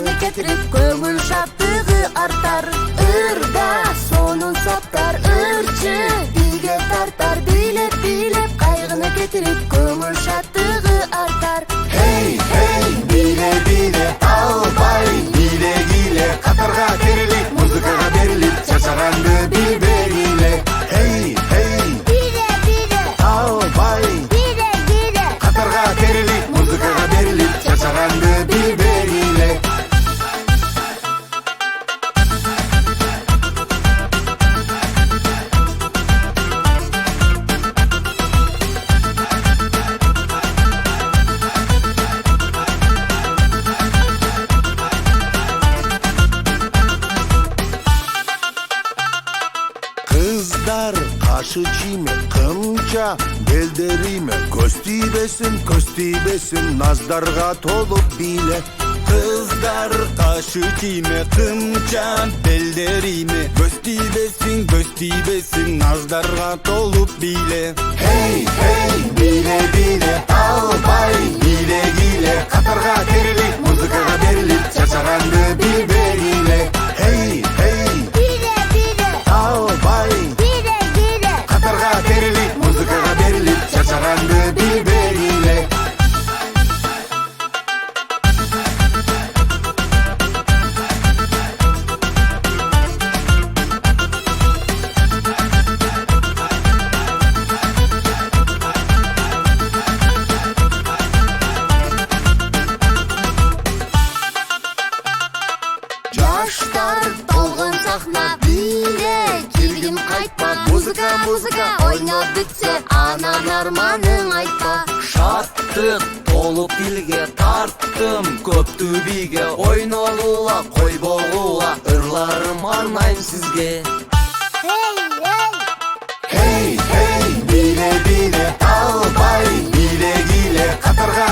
кайгыны кетирип, көңүл шаттыгы артар. Ырда сонун саптар, ырчы биге тартар. Бийлеп кайгыны кетирип, көңүл шаттыгы артар. Hey, hey, биле, албай, биле, катарга керилип, музыкага берилип, чачаганды билбегиле. Hey, hey, Биле, албай, катарга керилип, музыкага берилип, чачаганды билбегиле. Kızlar kaşı çiğme, kımça belderime, köz tiybesin, nazdarga tolup bile. Kızlar kaşı kime, kımça belderime, göz tiybesin, nazdarga tolup bile. Hey, hey, bile, albay, bile, katarga kerilip, muzikaga berilip, çaçagandı bilbegile. Hey, hey, albay, katarga kerilip, muzikaga berilip, çaçagandı bilbegile. Жаштар толгон сахна, бийле келгин кайтпа. Музыка ойноп бүтсө, анан арманың айтпа. Шаттык толуп билге тарттым көптү биге, ойногула койбогула ырларым арнайм сизге. Hey, hey, bile, albay, bile, katarga